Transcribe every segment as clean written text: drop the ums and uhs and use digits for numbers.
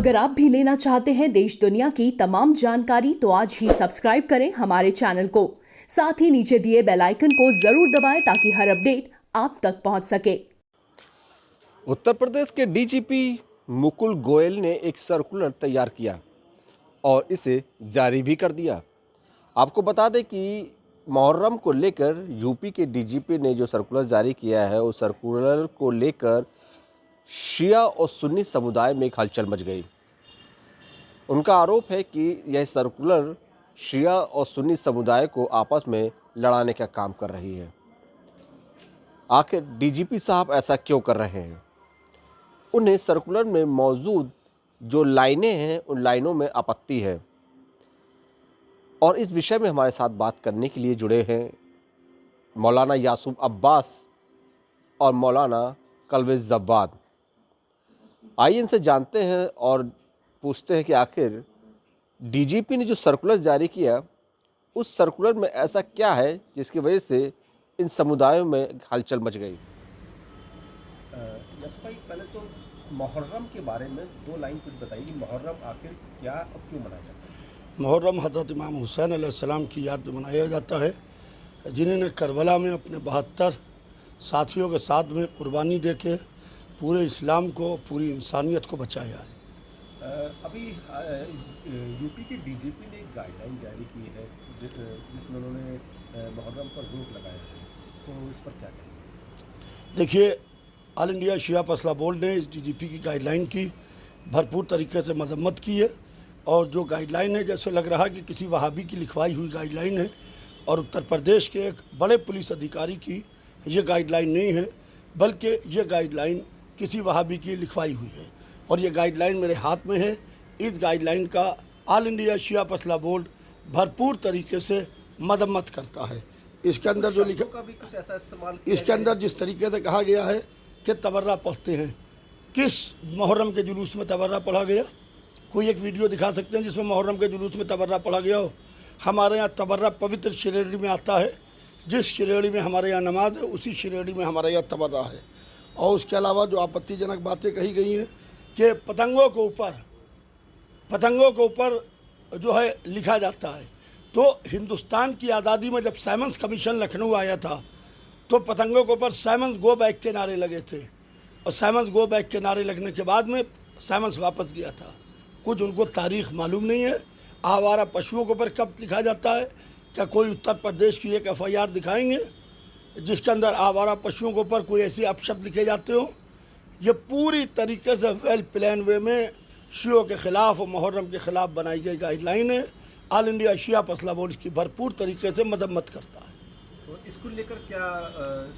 अगर आप भी लेना चाहते हैं देश दुनिया की तमाम जानकारी तो आज ही सब्सक्राइब करें हमारे चैनल को। साथ ही नीचे दिए बेल आइकन को जरूर दबाएं ताकि हर अपडेट आप तक पहुंच सके। उत्तर प्रदेश के डीजीपी मुकुल गोयल ने एक सर्कुलर तैयार किया और इसे जारी भी कर दिया। आपको बता दें कि मुहर्रम को लेकर यूपी के डीजीपी ने जो सर्कुलर जारी किया है, उस सर्कुलर को लेकर शिया और सुन्नी समुदाय में एक हलचल मच गई। उनका आरोप है कि यह सर्कुलर शिया और सुन्नी समुदाय को आपस में लड़ाने का काम कर रही है। आखिर डीजीपी साहब ऐसा क्यों कर रहे हैं? उन्हें सर्कुलर में मौजूद जो लाइनें हैं, उन लाइनों में आपत्ति है और इस विषय में हमारे साथ बात करने के लिए जुड़े हैं मौलाना यासूब अब्बास और मौलाना कलवेज जब्बाद। आइए इनसे जानते हैं और पूछते हैं कि आखिर डीजीपी ने जो सर्कुलर जारी किया, उस सर्कुलर में ऐसा क्या है जिसकी वजह से इन समुदायों में हलचल मच गई। यस भाई, पहले तो मुहर्रम के बारे में दो लाइन कुछ बताइए कि मुहर्रम आखिर क्या और क्यों मनाया जाता है। मुहर्रम हज़रत इमाम हुसैन अलैहिस्सलाम की याद में मनाया जाता है, जिन्होंने करबला में अपने 72 साथियों के साथ में कुर्बानी दे के पूरे इस्लाम को, पूरी इंसानियत को बचाया है। अभी यूपी के डीजीपी ने एक गाइडलाइन जारी की है जिसमें उन्होंने मुहर्रम पर रोक लगाया है, तो इस पर क्या कहेंगे? देखिए, ऑल इंडिया शिया फैसला बोर्ड ने इस डीजीपी की गाइडलाइन की भरपूर तरीके से मजम्मत की है और जो गाइडलाइन है, जैसे लग रहा है कि किसी वहाबी की लिखवाई हुई गाइडलाइन है और उत्तर प्रदेश के एक बड़े पुलिस अधिकारी की ये गाइडलाइन नहीं है, बल्कि ये गाइडलाइन किसी वहाबी की लिखवाई हुई है और ये गाइडलाइन मेरे हाथ में है। इस गाइडलाइन का ऑल इंडिया शिया फैसला बोर्ड भरपूर तरीके से मजम्मत करता है। इसके अंदर जो लिखा, इसके अंदर जिस तरीके से कहा गया है कि तबर्रा पढ़ते हैं, किस मुहर्रम के जुलूस में तबर्रा पढ़ा गया? कोई एक वीडियो दिखा सकते हैं जिसमें मुहर्रम के जुलूस में तबर्रा पढ़ा गया हो? हमारे यहाँ तबर्रा पवित्र श्रेणी में आता है, जिस श्रेणी में हमारे यहाँ नमाज है उसी श्रेणी में हमारे यहाँ तबर्रा है। और उसके अलावा जो आपत्तिजनक बातें कही गई हैं कि पतंगों के ऊपर जो है लिखा जाता है, तो हिंदुस्तान की आज़ादी में जब साइमन्स कमीशन लखनऊ आया था तो पतंगों के ऊपर साइमन्स गो बैक के नारे लगे थे और साइमन्स गो बैक के नारे लगने के बाद में साइमन्स वापस गया था। कुछ उनको तारीख़ मालूम नहीं है। आवारा पशुओं के ऊपर कब लिखा जाता है? क्या कोई उत्तर प्रदेश की एक FIR दिखाएंगे जिसके अंदर आवारा पशुओं के ऊपर कोई ऐसी अपशब्द लिखे जाते हो? ये पूरी तरीके से वेल प्लान वे में शियों के ख़िलाफ़ और मुहर्रम के ख़िलाफ़ बनाई गई गाइडलाइन है। ऑल इंडिया शिया फैसला बोर्ड की भरपूर तरीके से मजम्मत करता है। तो इसको लेकर क्या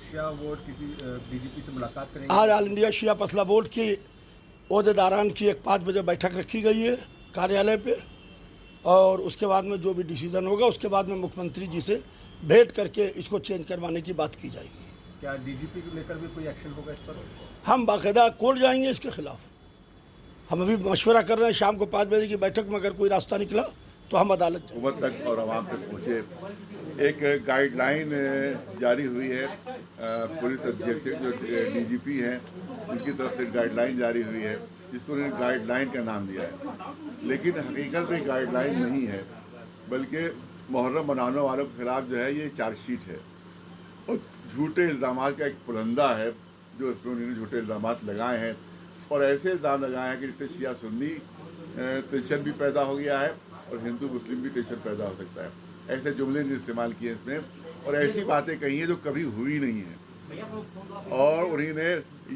शिया बोर्ड किसी डीजीपी से मुलाकात करेंगे? आज ऑल इंडिया शिया फैसला बोर्ड की ओहदेदारान की एक 5 बजे बैठक रखी गई है कार्यालय पे और उसके बाद में जो भी डिसीज़न होगा उसके बाद में मुख्यमंत्री जी से भेंट करके इसको चेंज करवाने की बात की जाएगी। क्या डीजीपी को लेकर भी कोई एक्शन होगा इस पर? हम बाकायदा कोर्ट जाएंगे इसके खिलाफ। हम अभी मशवरा कर रहे हैं, शाम को 5 बजे की बैठक में अगर कोई रास्ता निकला तो हम अदालत जाएंगे। हुकूमत तक और आवाम तक पहुँचे एक गाइडलाइन जारी हुई है पुलिस अधीक्षक जो डीजीपी हैं उनकी तरफ से गाइडलाइन जारी हुई है जिसको उन्होंने गाइडलाइन का नाम दिया है, लेकिन हकीकत में गाइडलाइन नहीं है बल्कि मुहर्रम मनाने वालों के खिलाफ जो है ये चार्जशीट है और झूठे इल्ज़ाम का एक पुलंदा है जो इसमें उन्होंने झूठे इल्ज़ाम लगाए हैं और ऐसे इल्ज़ाम लगाए हैं कि जिससे शिया सुन्नी टेंशन भी पैदा हो गया है और हिंदू मुस्लिम भी टेंशन पैदा हो सकता है। ऐसे जुमले ने इस्तेमाल किए इसमें और ऐसी बातें कही हैं जो कभी हुई नहीं है और उन्होंने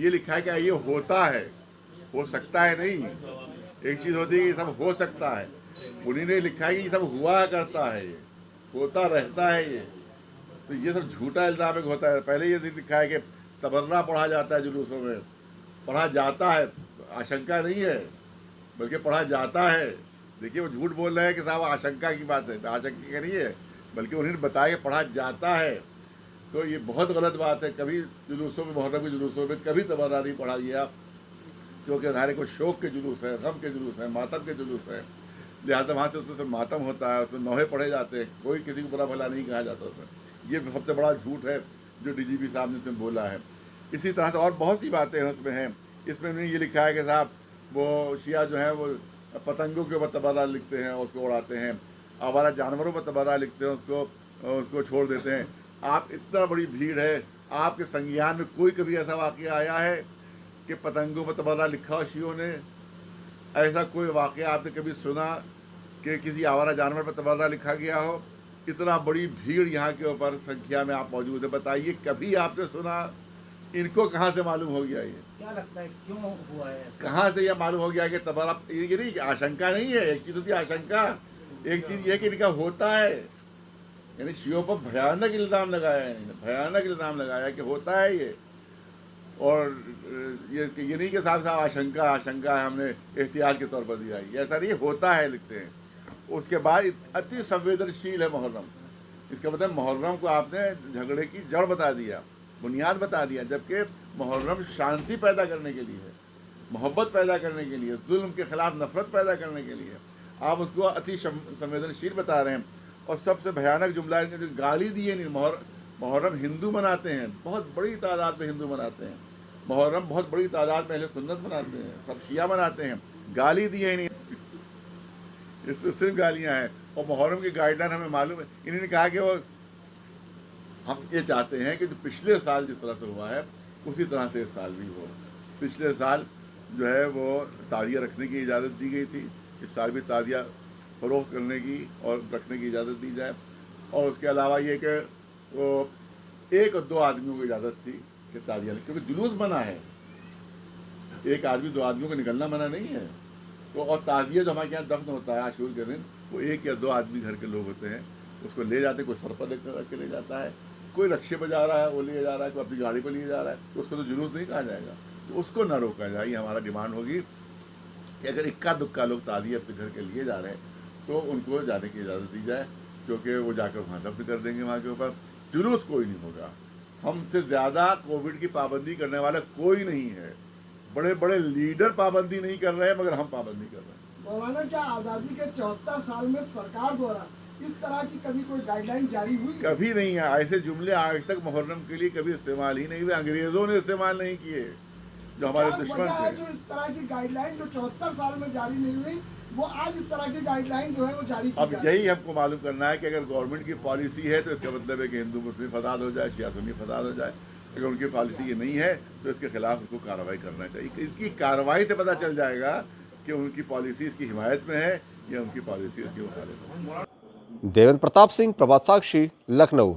ये लिखा है कि ये होता है, हो सकता है नहीं। एक चीज़ होती है कि सब हो सकता है, उन्होंने लिखा है कि ये सब हुआ करता है, ये होता रहता है ये, तो ये सब झूठा इल्ज़ाम होता है। पहले ये लिखा है कि तबर्रा पढ़ा जाता है जुलूसों में, पढ़ा जाता है, आशंका नहीं है बल्कि पढ़ा जाता है। देखिए वो झूठ बोल रहे हैं कि साहब आशंका की बात है, तो आशंका की नहीं है बल्कि उन्होंने बताया कि पढ़ा जाता है, तो ये बहुत गलत बात है। कभी जुलूसों में, मुहर्रम के जुलूसों में कभी तबर्रा नहीं पढ़ा गया क्योंकि हमारे को शोक के जुलूस है, गम के जुलूस है, मातम के जुलूस है, लिहाजा वहाँ से उसमें से मातम होता है, उसमें नौहे पढ़े जाते हैं, कोई किसी को बुरा भला नहीं कहा जाता उसमें। ये सबसे बड़ा झूठ है जो डीजीपी साहब ने उसमें बोला है। इसी तरह से और बहुत सी बातें हैं उसमें हैं। इसमें उन्होंने ये लिखा है कि साहब वो शिया जो है वो पतंगों के ऊपर तबर्रा लिखते हैं, उसको उड़ाते हैं, आवारा जानवरों पर तबर्रा लिखते हैं, उसको छोड़ देते हैं। आप इतना बड़ी भीड़ है, आपके संज्ञान में कोई कभी ऐसा वाक़या आया है कि पतंगों पर तबर्रा लिखा हो शियों ने? ऐसा कोई वाक़या आपने कभी सुना कि किसी आवारा जानवर पर तबर्रा लिखा गया हो? इतना बड़ी भीड़ यहाँ के ऊपर संख्या में आप मौजूद है, बताइए कभी आपने सुना? इनको कहाँ से मालूम हो गया? ये क्या लगता है क्यों हुआ है ऐसा? कहाँ से यह मालूम हो गया कि तबर्रा? ये नहीं, आशंका नहीं है, एक चीज़ होती है आशंका, एक चीज़ ये कि इनका होता है। यानी शियों पर भयानक इल्ज़ाम लगाया है, भयानक इल्ज़ाम लगाया कि होता है ये। और ये नहीं कि साहब साहब आशंका है, हमने एहतियात के तौर पर दिया है, ऐसा नहीं, होता है लिखते हैं। उसके बाद अति संवेदनशील है मुहर्रम। इसका मतलब मुहर्रम को आपने झगड़े की जड़ बता दिया, बुनियाद बता दिया, जबकि मुहर्रम शांति पैदा करने के लिए है, मोहब्बत पैदा करने के लिए, जुल्म के खिलाफ नफरत पैदा करने के लिए। आप उसको अति संवेदनशील बता रहे हैं। और सबसे भयानक जुमला है जो गाली दी है, मुहर्रम हिंदू मनाते हैं, बहुत बड़ी तादाद में हिंदू मनाते हैं मुहर्रम, बहुत बड़ी तादाद में अहले सुन्नत मनाते हैं, सब शिया मनाते हैं, गाली दी है नहीं, इसमें सिर्फ गालियाँ हैं। और मुहर्रम की गाइडलाइन हमें मालूम है, इन्होंने कहा कि वो हम ये चाहते हैं कि जो पिछले साल जिस तरह से हुआ है उसी तरह से इस साल भी हो। पिछले साल जो है वो ताज़िया रखने की इजाज़त दी गई थी, इस साल भी ताज़िया फ़रोख्त करने की और रखने की इजाज़त दी जाए। और उसके अलावा ये कि वो 1 और 2 आदमियों को इजाज़त थी कि ताज़िया, क्योंकि जुलूस मना है, 1 आदमी 2 आदमियों को निकलना मना नहीं है। तो और ताज़िया जो हमारे यहाँ दफन होता है आशूर के दिन, वो 1 या 2 आदमी घर के लोग होते हैं, उसको ले जाते, कोई सर पर रख के ले जाता है, कोई रक्शे पर जा रहा है वो लिए जा रहा है, कोई अपनी गाड़ी पर लिए जा रहा है, तो उसको तो जुलूस नहीं कहा जाएगा। तो उसको ना रोका जाए, ये हमारा डिमांड होगी कि अगर इक्का दुक्का लोग ताज़िया अपने घर के लिए जा रहे हैं तो उनको जाने की इजाज़त दी जाए, क्योंकि वो जाकर वहाँ दफ्न कर देंगे, वहाँ के ऊपर जुलूस कोई नहीं होगा। हमसे ज़्यादा कोविड की पाबंदी करने वाला कोई नहीं है, बड़े बड़े लीडर पाबंदी नहीं कर रहे हैं, मगर हम पाबंदी कर रहे हैं। मौलाना, क्या आज़ादी के 74 साल में सरकार द्वारा इस तरह की कभी कोई गाइडलाइन जारी हुई? कभी नहीं है। ऐसे जुमले आज तक मुहर्रम के लिए कभी इस्तेमाल ही नहीं हुए, अंग्रेज़ों ने इस्तेमाल नहीं किए जो हमारे दुश्मन थे। जो इस तरह की गाइडलाइन जो 74 साल में जारी नहीं हुई, वो आज इस तरह की गाइडलाइन जो है वो जारी की अब जा रही है। यही हमको मालूम करना है कि अगर गवर्नमेंट की पॉलिसी है तो इसका मतलब है कि हिंदू मुस्लिम फसाद हो जाए, शिया सुन्नी फसाद हो जाए। अगर उनकी पॉलिसी ये नहीं है तो इसके खिलाफ उसको कार्रवाई करना चाहिए। इसकी कार्रवाई से पता चल जाएगा कि उनकी पॉलिसी इसकी हिमायत में है या उनकी पॉलिसी इसकी मुखालिफ है। देवेंद्र प्रताप सिंह, प्रभात साक्षी, लखनऊ।